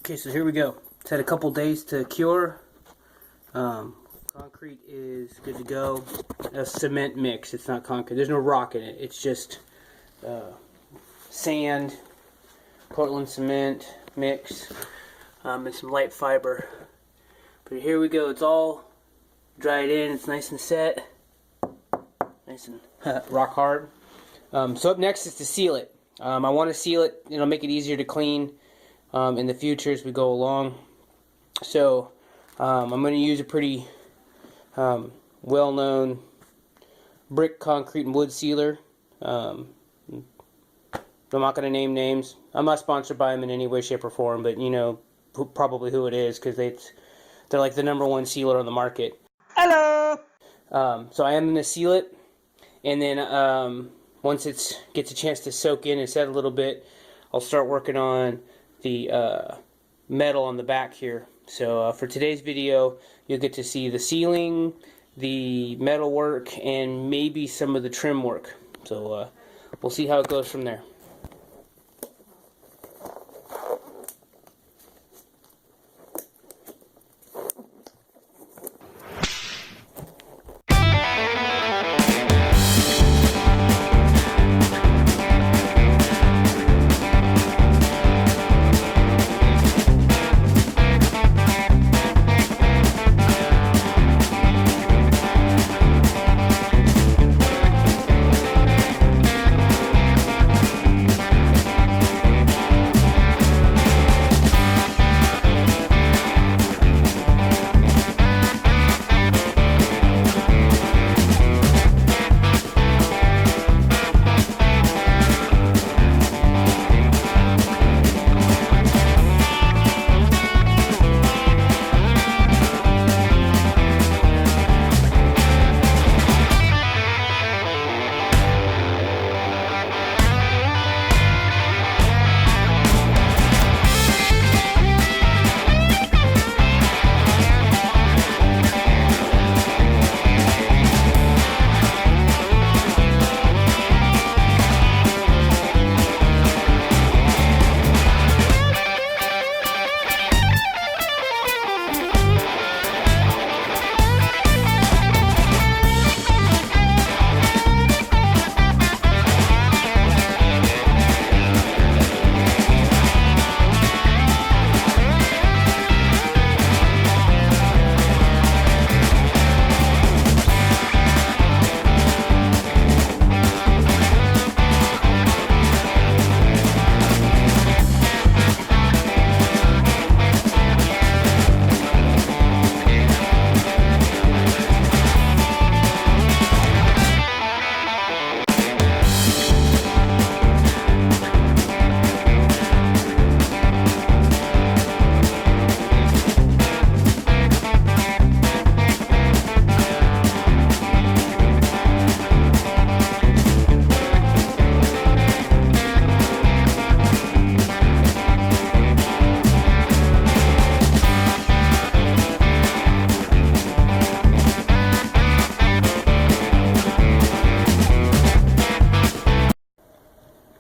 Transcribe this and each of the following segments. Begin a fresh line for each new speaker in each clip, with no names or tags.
Okay, so here we go. It's had a couple days to cure. Concrete is good to go. A cement mix. It's not concrete. There's no rock in it. It's just sand, Portland cement mix, and some light fiber. But here we go. It's all dried in. It's nice and set. Nice and rock hard. So up next is to seal it. I want to seal it. It'll make it easier to clean in the future as we go along. So I'm going to use a pretty well-known brick, concrete, and wood sealer. I'm not going to name names. I'm not sponsored by them in any way, shape, or form, but you know probably who it is because they're like the #1 sealer on the market. Hello! So I am going to seal it, and then once it gets a chance to soak in and set a little bit, I'll start working on the metal on the back here. So for today's video, you'll get to see the sealing, the metal work, and maybe some of the trim work. So we'll see how it goes from there.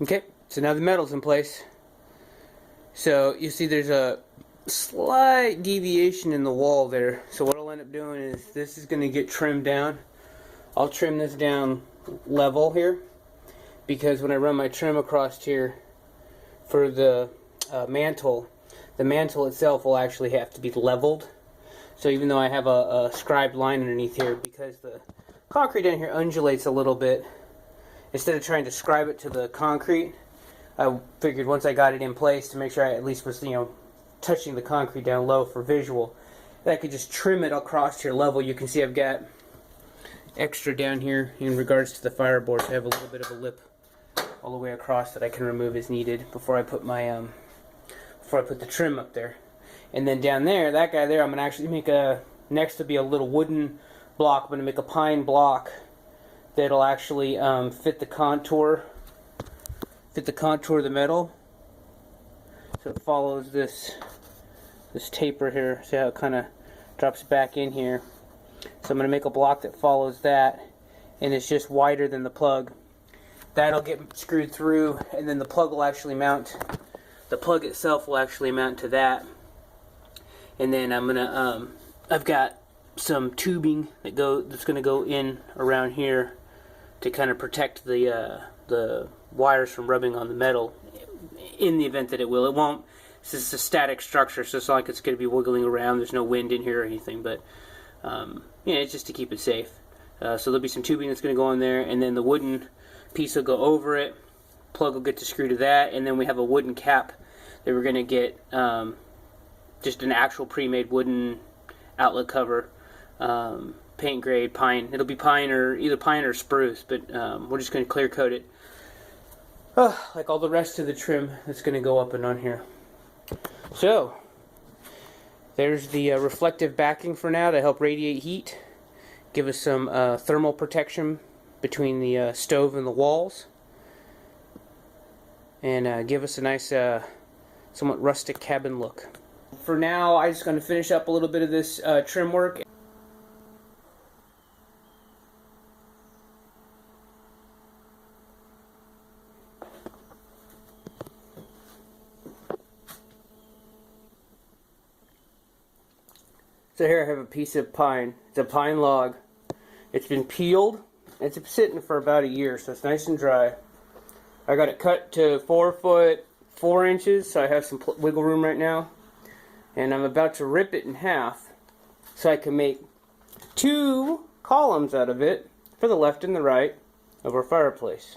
Okay, so now the metal's in place. So you see there's a slight deviation in the wall there. So what I'll end up doing is this is going to get trimmed down. I'll trim this down level here because when I run my trim across here for the mantle itself will actually have to be leveled. So even though I have a scribed line underneath here, because the concrete down here undulates a little bit, instead of trying to scribe it to the concrete, I figured once I got it in place to make sure I at least was, touching the concrete down low for visual, that I could just trim it across here level. You can see I've got extra down here in regards to the fireboard. So I have a little bit of a lip all the way across that I can remove as needed before I put my before I put the trim up there. And then down there, that guy there, I'm gonna actually make next to be a little wooden block. I'm gonna make a pine block that'll actually fit the contour of the metal. So it follows this taper here. See how it kind of drops back in here. So I'm going to make a block that follows that, and it's just wider than the plug. That'll get screwed through, and then the plug will actually mount. The plug itself will actually mount to that, And then I'm gonna I've got some tubing that's gonna go in around here to kind of protect the wires from rubbing on the metal in the event that it will. It won't. This is a static structure, so it's not like it's going to be wiggling around. There's no wind in here or anything, but yeah, it's just to keep it safe. So there'll be some tubing that's going to go in there, and then the wooden piece will go over it. Plug will get to screw to that, and then we have a wooden cap that we're going to get just an actual pre-made wooden outlet cover, paint grade pine. It'll be pine or either pine or spruce, but we're just going to clear coat it. Like all the rest of the trim that's going to go up and on here. So, there's the reflective backing for now to help radiate heat. Give us some thermal protection between the stove and the walls. And give us a nice, somewhat rustic cabin look. For now, I'm just going to finish up a little bit of this trim work. So here I have a piece of pine. It's a pine log. It's been peeled. It's been sitting for about a year, so it's nice and dry. I got it cut to 4 foot 4 inches, so I have some wiggle room right now. And I'm about to rip it in half so I can make 2 columns out of it for the left and the right of our fireplace.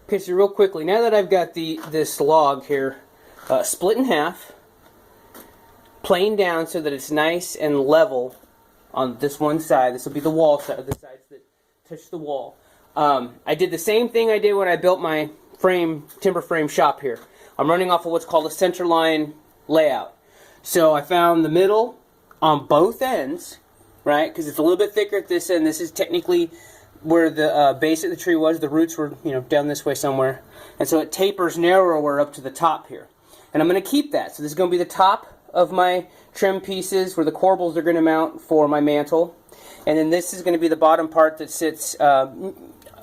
Okay, so real quickly, now that I've got this log here split in half, planed down so that it's nice and level on this one side. This will be the wall side, the sides that touch the wall. I did the same thing I did when I built my timber frame shop here. I'm running off of what's called a centerline layout. So I found the middle on both ends, right? Because it's a little bit thicker at this end. This is technically where the base of the tree was. The roots were, down this way somewhere. And so it tapers narrower up to the top here. And I'm going to keep that. So this is going to be the top of my trim pieces where the corbels are going to mount for my mantle. And then this is going to be the bottom part that sits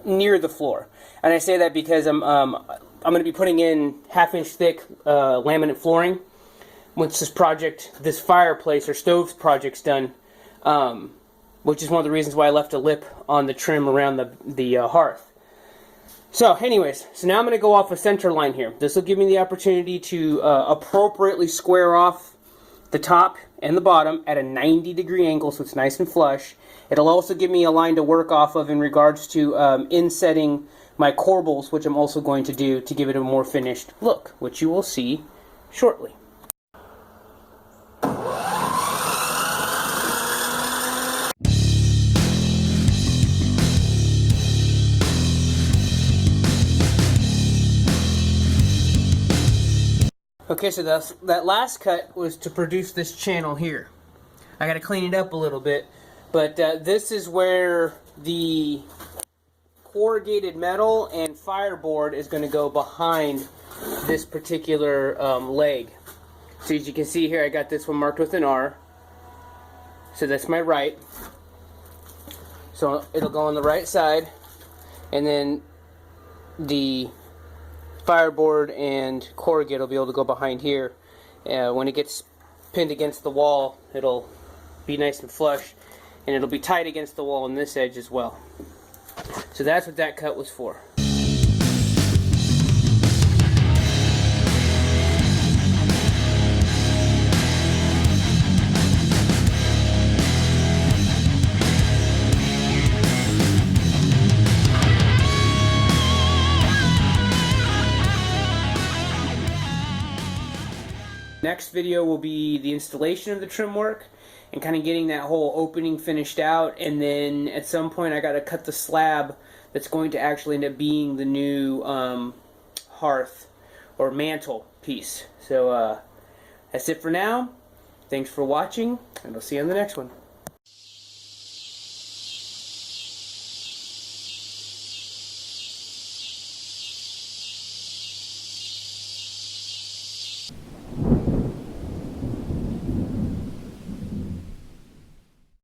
near the floor. And I say that because I'm going to be putting in 1/2 inch thick laminate flooring once this fireplace or stove project's done. Which is one of the reasons why I left a lip on the trim around the hearth. So anyways, now I'm going to go off a center line here. This will give me the opportunity to appropriately square off the top and the bottom at a 90-degree angle so it's nice and flush. It'll also give me a line to work off of in regards to insetting my corbels, which I'm also going to do to give it a more finished look, which you will see shortly. Okay, so that last cut was to produce this channel here. I got to clean it up a little bit, but this is where the corrugated metal and fireboard is going to go behind this particular leg. So as you can see here, I got this one marked with an R. So that's my right. So it'll go on the right side, and then the fireboard and corrugate will be able to go behind here. When it gets pinned against the wall, it'll be nice and flush, and it'll be tight against the wall on this edge as well. So that's what that cut was for. Next video will be the installation of the trim work and kind of getting that whole opening finished out, and then at some point I got to cut the slab that's going to actually end up being the new hearth or mantle piece. So that's it for now. Thanks for watching, and I'll see you on the next one.